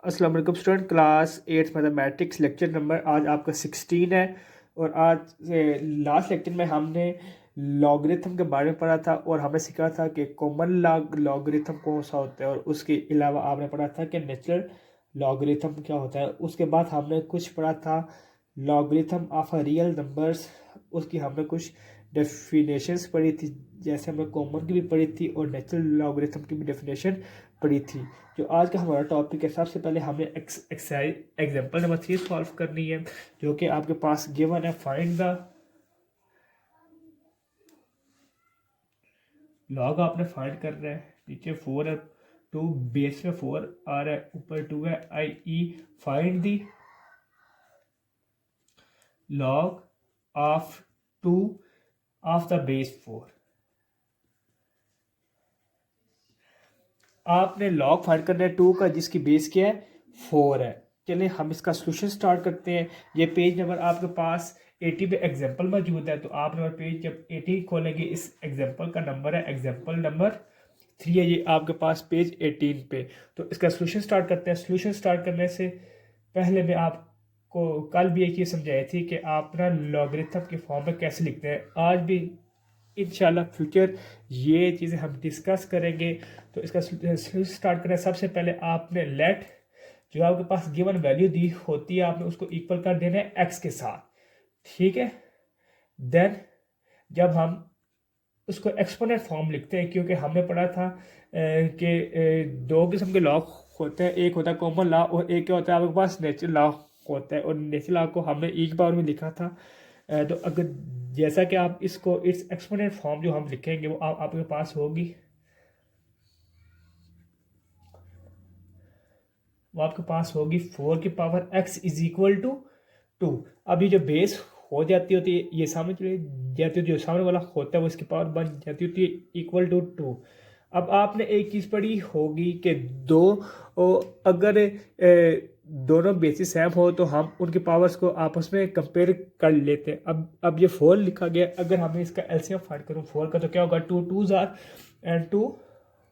अस्सलाम वालेकुम student, class 8 mathematics lecture number आज आपका 16 है। और आज लास्ट लेक्चर में हमने लॉगरिथम के बारे में पढ़ा था और हमने सीखा था कि कॉमन लॉगरिथम कौन सा होता है, और उसके अलावा आपने पढ़ा था कि नेचुरल लॉगरिथम क्या होता है। उसके बाद हमने कुछ पढ़ा था logarithm of a real numbers, उसकी हमने कुछ डेफिनेशंस पढ़ी थी, जैसे हमने कॉमन की भी पढ़ी थी और नेचुरल लॉगरिथम की भी डेफिनेशन पढ़ी थी। जो आज का हमारा टॉपिक है, सबसे पहले हमने एक्सरसाइज एग्जांपल नंबर 3 सॉल्व करनी है, जो कि आपके पास गिवन है। फाइंड द लॉग आपने फाइंड कर रहा है। नीचे 4 है, 2 बेस में 4 आ रहा है, ऊपर 2 है। I E find the log of 2 of the base 4। आपने लॉग फाइंड करना है 2 का, जिसकी बेस क्या है 4 है। चलिए हम इसका सोल्यूशन स्टार्ट करते हैं। ये पेज नंबर आपके पास 80 पे एग्जांपल मौजूद है, तो आप नंबर पेज जब 80 खोलेंगे, इस एग्जांपल का नंबर है एग्जांपल नंबर 3 है, ये आपके पास पेज 18 पे। तो इसका सोल्यूशन स्टार्ट करते हैं। सोल्यूशन स्टार्ट करने से पहले मैं आपको कल भी एक चीज़ समझाई थी कि आप ना लॉगरिथम के फॉर्म में कैसे लिखते हैं। आज भी इंशाल्लाह फ्यूचर ये चीज़ें हम डिस्कस करेंगे। तो इसका स्टार्ट करें। सबसे पहले आपने लेट जो आपके पास गिवन वैल्यू दी होती है, आपने उसको इक्वल कर देना है एक्स के साथ, ठीक है। देन जब हम उसको एक्सपोनेंट फॉर्म लिखते हैं, क्योंकि हमने पढ़ा था कि दो किस्म के लॉ होते हैं, एक होता है कॉमन लॉ और एक क्या होता है आपके पास नेचुरल लॉ होता है। और नेचुरल लॉ को हमने एक बार में लिखा था। तो अगर जैसा कि आप इसको इट्स एक्सपोनेंट फॉर्म जो हम लिखेंगे वो आपके पास होगी, वो आपके पास होगी 4 की power x is equal to 2। अभी जो बेस हो जाती होती है, ये सामने चली जाती होती है, जो सामने वाला होता है वो इसकी पावर बन जाती होती है इक्वल टू 2। अब आपने एक चीज़ पढ़ी होगी कि दो अगर दोनों बेसिस सेम हो तो हम उनकी पावर्स को आपस में कंपेयर कर लेते हैं। अब ये 4 लिखा गया, अगर हमें इसका एलसीएम फाइंड करूँ 4 का, तो क्या होगा 2 टू जार एंड 2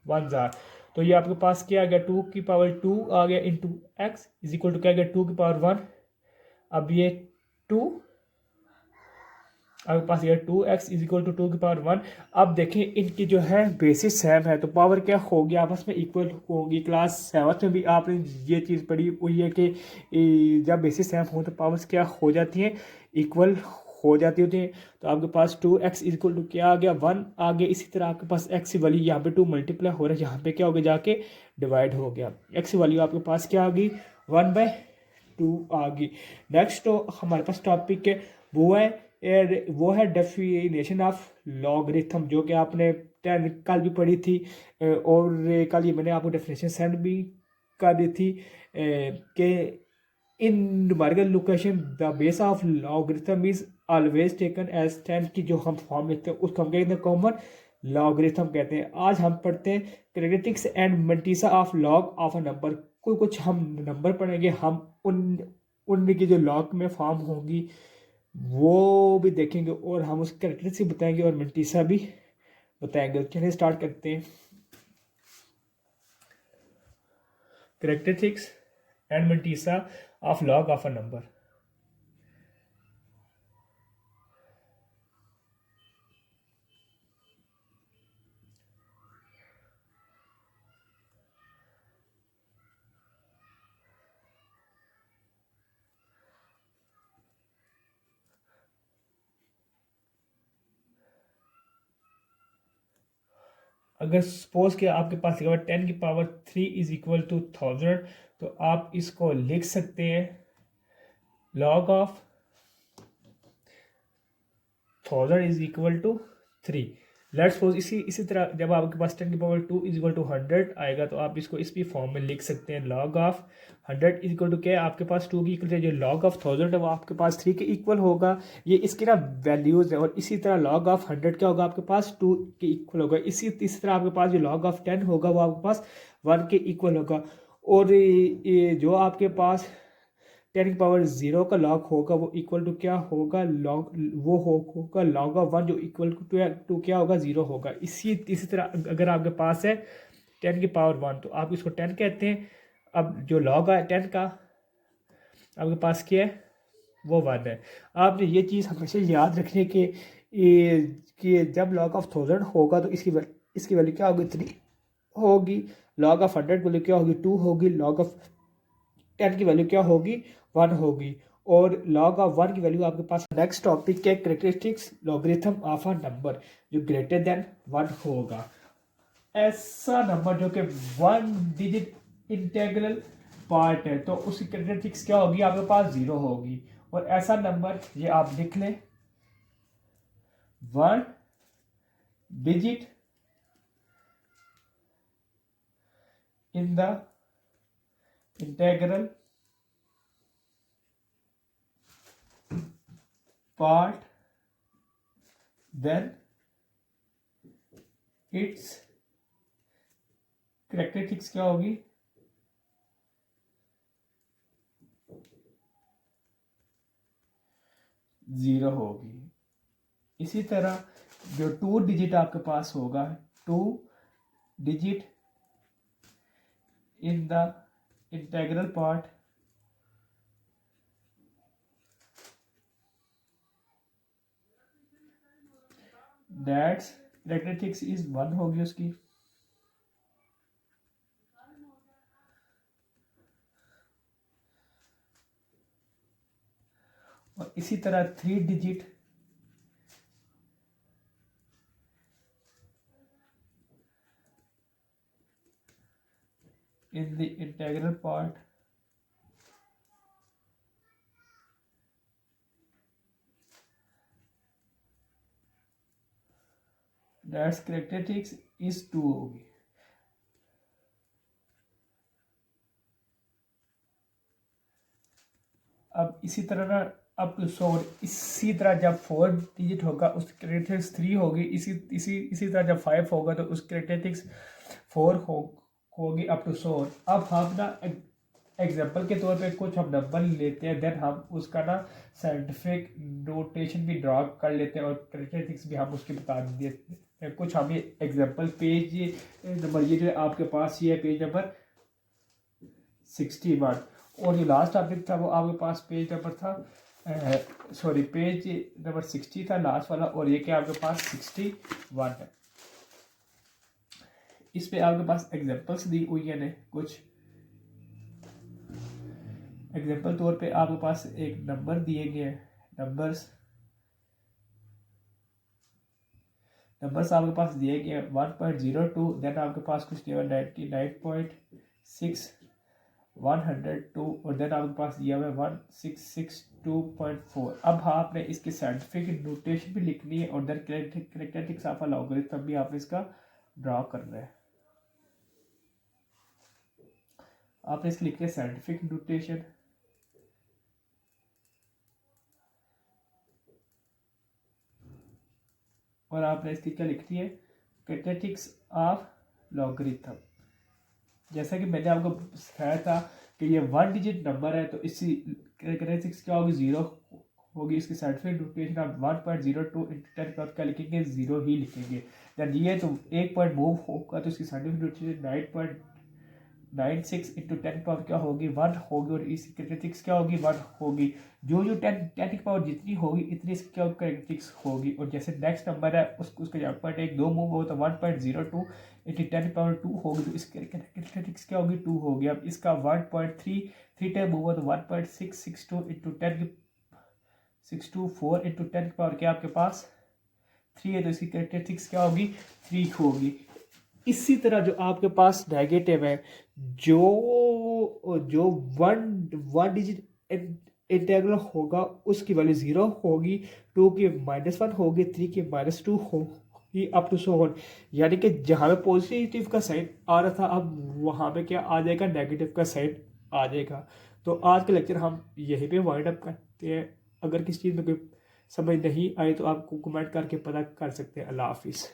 1 जार। तो ये आपके पास क्या आ गया 2 की पावर 2 आ गया into x is equal to क्या आ गया 2 की पावर 1। अब ये 2 आपके पास ये 2x इज इक्वल टू 2 की पावर 1। अब देखें इनकी जो है बेसिस सेम है, तो पावर क्या होगी आपस में इक्वल होगी। क्लास 7 में भी आपने ये चीज़ पढ़ी हुई है कि जब बेसिस सेम हो तो पावर्स क्या हो जाती हैं, इक्वल हो जाती होती हैं। तो आपके पास 2x इज इक्वल टू क्या आ गया 1 आ गया। इसी तरह आपके पास x की वैल्यू यहाँ पे 2 मल्टीप्लाई हो रहा है, यहाँ पे क्या हो गया जाके डिवाइड हो गया। x की वैल्यू आपके पास क्या आ गई 1/2 आ गई। नेक्स्ट तो हमारे पास टॉपिक है वो है डेफिनेशन ऑफ लॉगरिथम, जो कि आपने 10 कल भी पढ़ी थी। और कल ये मैंने आपको डेफिनेशन सेंड भी कर दी थी कि in numerical location the base of logarithm is always taken as 10 की जो हम फॉर्म लिखते हैं उसको हम कहते हैं कॉमन लॉगरिथम कहते हैं। आज हम पढ़ते हैं characteristics and mantissa of log of a number. कुछ हम नंबर पढ़ेंगे, हम उनकी जो लॉग में फॉर्म होंगी वो भी देखेंगे, और हम उसकी कैरेक्टरिस्टिक बताएंगे और मल्टीसा भी बताएंगे। चलिए स्टार्ट करते हैं। Characteristics and mantissa of log of a number. अगर सपोज कि आपके पास लिखा हुआ 10 की पावर 3 इज इक्वल टू 1000, तो आप इसको लिख सकते हैं log of 1000 is equal to 3। Let's suppose इसी तरह जब आपके पास 10 की पावर 2 इज इक्वल टू 100 आएगा, तो आप इसको इस भी फॉर्म में लिख सकते हैं log of 100 is equal to क्या है आपके पास 2 की इक्वल है, जो लॉग ऑफ 1000 है वो आपके पास 3 के इक्वल होगा। ये इसकी ना वैल्यूज है। और इसी तरह लॉग ऑफ 100 क्या होगा आपके पास 2 के इक्वल होगा। इसी तरह आपके पास जो लॉग ऑफ 10 होगा वो आपके पास 1 के इक्वल होगा। और ये जो आपके पास 10 की पावर 0 का लॉग होगा वो इक्वल टू क्या होगा लॉग वो होगा लॉग ऑफ 1, जो इक्वल टू क्या होगा 0 होगा। इसी तरह अगर आपके पास है 10 की पावर 1, तो आप इसको 10 कहते हैं। अब जो लॉग है 10 का आपके पास क्या है, वो 1 है। आपने ये चीज़ हमेशा याद रखनी है कि जब लॉग ऑफ 1000 होगा तो इसकी वैल्यू क्या होगी, 3 होगी। लॉग ऑफ 100 की वैल्यू क्या होगी, 2 होगी। लॉग ऑफ 10 की वैल्यू क्या होगी, 1 होगी। और log ऑफ 1 की वैल्यू आपके पास। नेक्स्ट टॉपिक है characteristics logarithm of a number जो ग्रेटर देन 1 होगा। ऐसा नंबर जो कि 1 डिजिट इंटीग्रल पार्ट है तो उसकी कैरेक्टरिस्टिक्स क्या होगी, आपके पास 0 होगी। और ऐसा नंबर ये आप लिख लें, 1 digit in the integral part, then its characteristics क्या होगी, 0 होगी। इसी तरह जो 2 डिजिट आपके पास होगा, 2 digit in the integral part, that's characteristics is 1 होगी उसकी। और इसी तरह 3 digit in the integral part, that's characteristics is 2 होगी। अब इसी तरह ना अप टू 100, इसी तरह जब 4 डिजिट होगा उस कैरेक्टरिस्टिक्स 3 होगी। इसी तरह जब 5 होगा तो उस कैरेक्टरिस्टिक्स 4 होगी अप टू 100। अब हम ना एग्जाम्पल के तौर पे कुछ हम नंबर लेते हैं, देन हम उसका ना साइंटिफिक नोटेशन भी ड्रा कर लेते हैं और कैरेक्टरिस्टिक्स भी हम उसके बता देते हैं। कुछ हम ये एग्जाम्पल पेज नंबर, ये जो है आपके पास ये है पेज नंबर 61। और ये लास्ट टॉपिक था वो आपके पास पेज नंबर था, सॉरी पेज नंबर 60 था लास्ट वाला, और ये क्या आपके पास 61 है। इस पे आपके पास एग्जांपल्स दी हुई है ने कुछ एग्जांपल तौर पे आपके पास एक नंबर दिए गए हैं, नंबर्स आपके पास दिए गए 1.02, देन आपके पास कुछ दिया 99.6, 102, और देन आपके पास दिया हुआ 1662.4। अब आपने इसकी साइंटिफिक नोटेशन भी लिखनी है और then characteristics of a logarithm भी आपने इसका ड्रा करना है। आपने इसकी लिखनी है साइंटिफिक नोटेशन, और आपने इसकी क्या लिखनी है, कैरेक्टरिस्टिक्स ऑफ लॉगरिथम। जैसा कि मैंने आपको सिखाया था कि ये 1 डिजिट नंबर है तो इसकी कैरेक्टरिस्टिक्स क्या होगी, 0 होगी। इसकी साइंटिफिक नोटेशन आप 1.02 इंटू 10 पावर क्या लिखेंगे, 0 ही लिखेंगे। जब ये तो 1 पॉइंट मूव होगा तो इसकी साइंटिफिक नोटेशन 9.96 इंटू 10 पावर क्या होगी, 1 होगी। और इसकी कैरेक्टरिस्टिक्स क्या होगी, 1 होगी। जो 10 की पावर जितनी होगी इतनी इसकी क्या कैरेक्टरिस्टिक्स होगी। और जैसे नेक्स्ट नंबर है उसका जब 1.2 मूव हो तो 1.02 इंटू 10 पावर 2 होगी तो इसकी कैरेक्टरिस्टिक्स क्या होगी, 2 होगी। अब इसका 1.3 टाइम मूव हो तो 1.662 इंटू 624 इंटू 10 पावर क्या आपके पास 3 है तो इसकी कैरेक्टरिस्टिक्स क्या होगी, 3 होगी। इसी तरह जो आपके पास नेगेटिव है, जो वन डिजिट इंटीग्रल होगा उसकी वैल्यू 0 होगी, 2 की -1 होगी, 3 की -2 होगी, अप टू सो ऑन। यानी कि जहाँ पे पॉजिटिव का साइन आ रहा था अब वहाँ पे क्या आ जाएगा, नेगेटिव का साइन आ जाएगा। तो आज का लेक्चर हम यहीं पे वाइंड अप करते हैं। अगर किसी चीज़ में कोई समझ नहीं आए तो आपको कमेंट करके पता कर सकते हैं। अल्लाह हाफिज़।